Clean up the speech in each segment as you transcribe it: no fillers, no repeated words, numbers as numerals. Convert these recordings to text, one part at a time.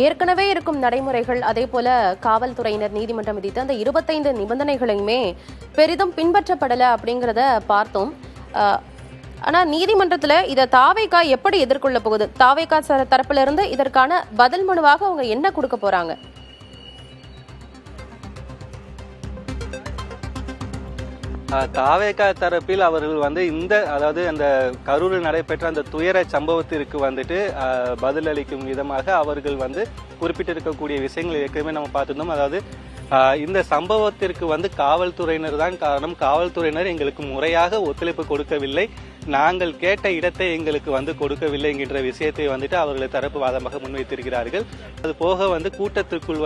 ஏற்கனவே இருக்கும் நடைமுறைகள், அதே போல காவல்துறையினர் நீதிமன்றம் விதித்த அந்த 25 நிபந்தனைகளையுமே பெரிதும் பின்பற்றப்படல அப்படிங்கிறத பார்த்தோம். ஆனா நீதிமன்றத்துல இதை தாவேகா எப்படி எதிர்கொள்ள போகுது? தாவேகா தரப்புல இருந்து இதற்கான பதில் மனுவாக அவங்க என்ன கொடுக்க போறாங்க? தாவேகா தரப்பில் அவர்கள் அதாவது அந்த கரூரில் நடைபெற்ற அந்த துயர சம்பவத்திற்கு பதிலளிக்கும் விதமாக அவர்கள் குறிப்பிட்டிருக்கக்கூடிய விஷயங்கள் ஏற்கனவே நம்ம பார்த்திருந்தோம். அதாவது இந்த சம்பவத்திற்கு காவல்துறையினர் தான் காரணம். காவல்துறையினர் எங்களுக்கு முறையாக ஒத்துழைப்பு கொடுக்கவில்லை, நாங்கள் கேட்ட இடத்தை எங்களுக்கு கொடுக்கவில்லை என்கின்ற விஷயத்தை அவர்களை தரப்பு வாதமாக முன்வைத்திருக்கிறார்கள். அது போக கூட்டத்திற்குள்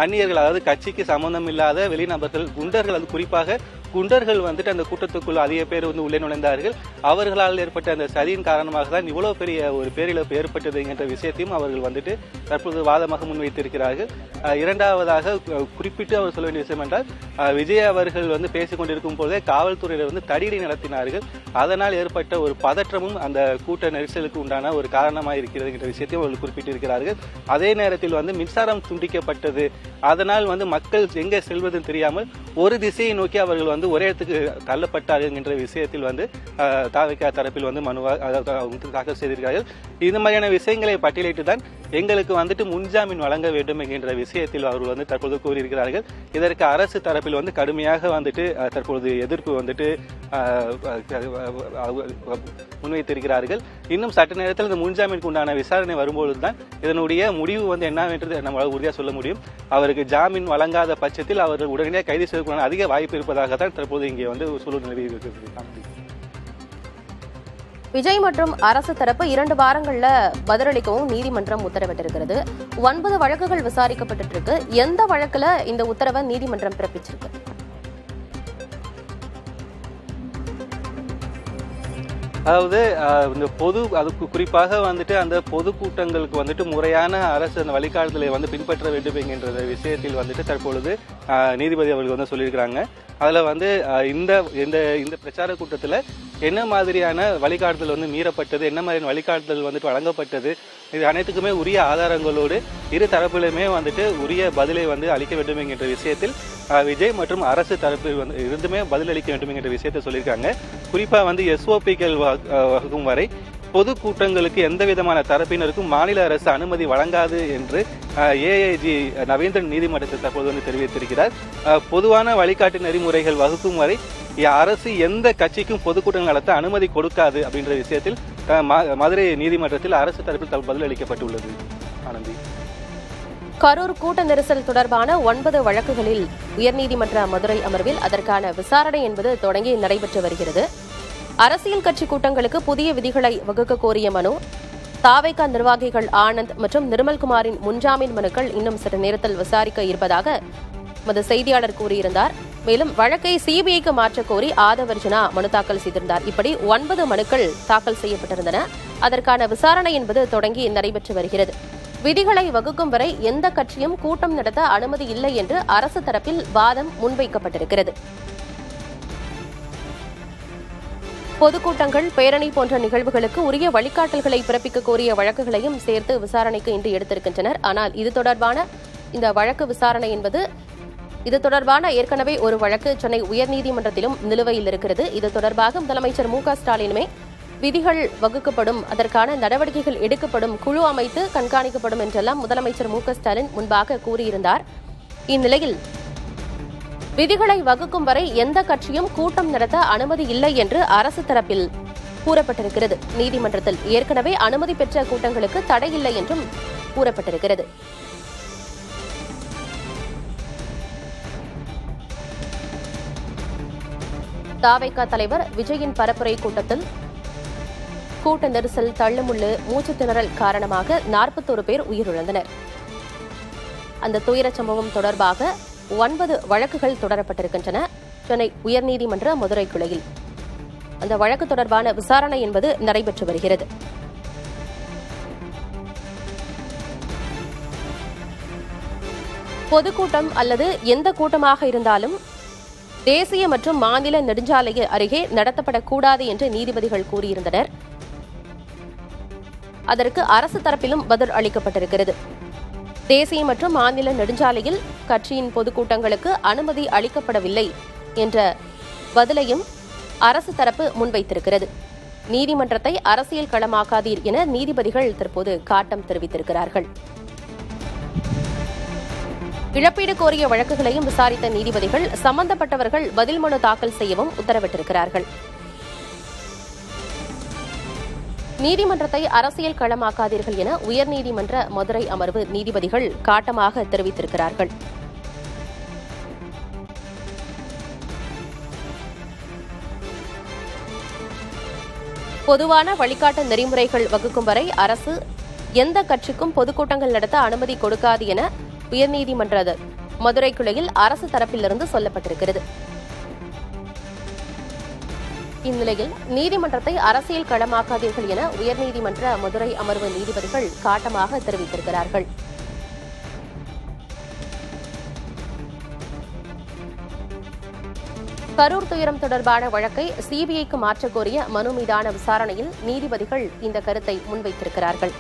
அந்நியர்கள், அதாவது கட்சிக்கு சம்பந்தம் இல்லாத வெளிநபர்கள், குண்டர்கள், அது குறிப்பாக குண்டர்கள் அந்த கூட்டத்துக்குள் அதிக பேர் உள்ளே நுழைந்தார்கள். அவர்களால் ஏற்பட்ட அந்த சதியின் காரணமாக தான் இவ்வளவு பெரிய ஒரு பேரிழப்பு ஏற்பட்டது என்கின்ற விஷயத்தையும் அவர்கள் தற்போது வாதமாக முன்வைத்திருக்கிறார்கள். இரண்டாவதாக குறிப்பிட்டு அவர் சொல்ல வேண்டிய விஷயம் என்றால், விஜய் அவர்கள் பேசிக் கொண்டிருக்கும் போதே காவல்துறையினர் தடியடி நடத்தினார்கள். அதனால் ஏற்பட்ட ஒரு பதற்றமும் அந்த கூட்ட நெரிசலுக்கு உண்டான ஒரு காரணமாக இருக்கிறது என்ற விஷயத்தையும் அவர்கள் குறிப்பிட்டிருக்கிறார்கள். அதே நேரத்தில் மின்சாரம் துண்டிக்கப்பட்டது, அதனால் மக்கள் எங்கே செல்வதுன்னு தெரியாமல் ஒரு திசையை நோக்கி அவர்கள் ஒரே இடத்துக்கு தள்ளப்பட்டார்கள் என்ற விஷயத்தில் தாவேகா தரப்பில் மனுவாக தாக்கல் செய்திருக்கிறார்கள். இந்த மாதிரியான விஷயங்களை பட்டியலிட்டு தான் எங்களுக்கு முன்ஜாமீன் வழங்க வேண்டும் என்கின்ற விஷயத்தில் அவர்கள் தற்போது கூறியிருக்கிறார்கள். இதற்கு அரசு தரப்பில் கடுமையாக தற்போது எதிர்ப்பு முன்வைத்திருக்கிறார்கள். இன்னும் சட்ட நேரத்தில் இந்த முன்ஜாமீனுக்கு உண்டான விசாரணை வரும்பொழுதுதான் இதனுடைய முடிவு என்னவென்று நம்மளால் உறுதியாக சொல்ல முடியும். அவருக்கு ஜாமீன் வழங்காத பட்சத்தில் அவர்கள் உடனடியாக கைது செய்வதற்கான அதிக வாய்ப்பு இருப்பதாக தான் தற்போது இங்கே சூழல் நிலவி இருக்கிறது. விஜய் மற்றும் அரசு தரப்பு 2 வாரங்கள்ல பதிலளிக்கவும் நீதிமன்றம் உத்தரவிட்டிருக்கிறது. 9 வழக்குகள் விசாரிக்கப்பட்டு இருக்கு. எந்த வழக்குல இந்த உத்தரவை நீதிமன்றம் பிறப்பிச்சிருக்கு? அதாவது இந்த அதுக்கு குறிப்பாக அந்த பொதுக்கூட்டங்களுக்கு முறையான அரசு அந்த வழிகாட்டுதலை பின்பற்ற வேண்டும் என்கின்ற விஷயத்தில் தற்பொழுது நீதிபதி அவர்கள் சொல்லியிருக்கிறாங்க. அதுல இந்த பிரச்சார கூட்டத்துல என்ன மாதிரியான வழிகாட்டுதல் மீறப்பட்டது, என்ன மாதிரியான வழிகாட்டுதல் வழங்கப்பட்டது, இது அனைத்துக்குமே உரிய ஆதாரங்களோடு இரு தரப்பிலுமே உரிய பதிலை அளிக்க வேண்டும் என்கின்ற விஷயத்தில் விஜய் மற்றும் அரசு தரப்பில் இருந்துமே பதிலளிக்க வேண்டும் என்கிற விஷயத்தை சொல்லியிருக்காங்க. குறிப்பா SOPக்கள் வகுக்கும் வரை பொதுக்கூட்டங்களுக்கு எந்த விதமான தரப்பினருக்கும் மாநில அரசு அனுமதி வழங்காது என்று AIG நவேந்திரன் நீதிமன்றத்தில் தற்போது தெரிவித்திருக்கிறார். பொதுவான வழிகாட்டு நெறிமுறைகள் வகுக்கும் வரை அரசு எந்த கட்சிக்கும் பொதுக்கூட்டங்கள் நடத்த அனுமதி கொடுக்காது அப்படின்ற விஷயத்தில் மதுரை நீதிமன்றத்தில் அரசு தரப்பில் பதில் அளிக்கப்பட்டுள்ளது. ஆனந்தி, கரூர் கூட்ட நெரிசல் தொடர்பான 9 வழக்குகளில் உயர்நீதிமன்ற மதுரை அமர்வில் அதற்கான விசாரணை என்பது தொடங்கி நடைபெற்று வருகிறது. அரசியல் கட்சி கூட்டங்களுக்கு புதிய விதிகளை வகுக்க கோரிய மனு, தாவேகா நிர்வாகிகள் ஆனந்த் மற்றும் நிர்மல்குமாரின் முன்ஜாமீன் மனுக்கள் இன்னும் சில நேரத்தில் விசாரிக்க இருப்பதாக எமது செய்தியாளர் கூறியிருந்தார். மேலும் வழக்கை CBIக்கு மாற்ற கோரி ஆதவர்ஜனா மனு தாக்கல் செய்திருந்தார். இப்படி 9 மனுக்கள் தாக்கல் செய்யப்பட்டிருந்தன. அதற்கான விசாரணை என்பது தொடங்கி நடைபெற்று வருகிறது. விதிகளை வகுக்கும் வரை எந்த கட்சியும் கூட்டம் நடத்த அனுமதி இல்லை என்று அரசு தரப்பில் வாதம் முன்வைக்கப்பட்டிருக்கிறது. பொதுக்கூட்டங்கள், பேரணி போன்ற நிகழ்வுகளுக்கு உரிய வழிகாட்டல்களை பிறப்பிக்க கோரிய வழக்குகளையும் சேர்த்து விசாரணைக்கு இன்று எடுத்திருக்கின்றனர். ஆனால் இது தொடர்பான இந்த வழக்கு விசாரணை என்பது இது தொடர்பான ஏற்கனவே ஒரு வழக்கு சென்னை உயர்நீதிமன்றத்திலும் நிலுவையில் இருக்கிறது. இது தொடர்பாக முதலமைச்சர் மு.க.ஸ்டாலினுமே விதிகள் வகுக்கப்படும், அதற்கான நடவடிக்கைகள் எடுக்கப்படும், குழு அமைத்து கண்காணிக்கப்படும் என்றெல்லாம் முதலமைச்சர் மு.க.ஸ்டாலின் முன்பாக கூறியிருந்தார். இந்நிலையில் விதிகளை வகுக்கும் வரை எந்த கட்சியும் கூட்டம் நடத்த அனுமதி இல்லை என்று அரசு தரப்பில் கூறப்பட்டிருக்கிறது. நீதிமன்றத்தில் ஏற்கனவே அனுமதி பெற்ற கூட்டங்களுக்கு தடை இல்லை என்றும் கூறப்பட்டிருக்கிறது. தாவேகா தலைவர் விஜயின் பரப்புரை கூட்டத்தில் கூட்ட நெரிசல், தள்ளுமுள்ளு, மூச்சு திணறல் காரணமாக 41 பேர் உயிரிழந்தனர். அந்த துயர சம்பவம் தொடர்பாக 9 வழக்குகள் தொடரப்பட்டிருக்கின்றன சென்னை உயர்நீதிமன்ற மதுரை கிளையில். அந்த வழக்கு தொடர்பான விசாரணை என்பது நடைபெற்று வருகிறது. பொதுக்கூட்டம் அல்லது எந்த கூட்டமாக இருந்தாலும் தேசிய மற்றும் மாநில நெடுஞ்சாலை அருகே நடத்தப்படக்கூடாது என்று நீதிபதிகள் கூறியிருந்தனர். அதற்கு அரசு தரப்பிலும் பதில் அளிக்கப்பட்டிருக்கிறது. தேசிய மற்றும் மாநில நெடுஞ்சாலையில் கட்சியின் பொதுக்கூட்டங்களுக்கு அனுமதி அளிக்கப்படவில்லை என்ற பதிலையும் அரசு தரப்பு முன்வைத்திருக்கிறது. நீதிமன்றத்தை அரசியல் களமாக்காதீர் என நீதிபதிகள் தற்போது காட்டம் தெரிவித்திருக்கிறார்கள். இழப்பீடு கோரிய வழக்குகளையும் விசாரித்த நீதிபதிகள் சம்பந்தப்பட்டவர்கள் பதில் மனு தாக்கல் செய்யவும் உத்தரவிட்டிருக்கிறார்கள். நீதிமன்றத்தை அரசியல் களமாக்காதீர்கள் என உயர்நீதிமன்ற மதுரை அமர்வு நீதிபதிகள் காட்டமாக தெரிவித்திருக்கிறார்கள். பொதுவான வழிகாட்டு நெறிமுறைகள் வகுக்கும் வரை அரசு எந்த கட்சிக்கும் பொதுக்கூட்டங்கள் நடத்த அனுமதி கொடுக்காது என உயர்நீதிமன்ற மதுரை கிளையில் அரசு தரப்பிலிருந்து சொல்லப்பட்டிருக்கிறது. இந்நிலையில் நீதிமன்றத்தை அரசியல் களமாக்காதீர்கள் என உயர்நீதிமன்ற மதுரை அமர்வு நீதிபதிகள் காட்டமாக தெரிவித்திருக்கிறார்கள். கரூர் துயரம் தொடர்பான வழக்கை சிபிஐக்கு மாற்றக் கோரிய மனு மீதான விசாரணையில் நீதிபதிகள் இந்த கருத்தை முன்வைத்திருக்கிறார்கள்.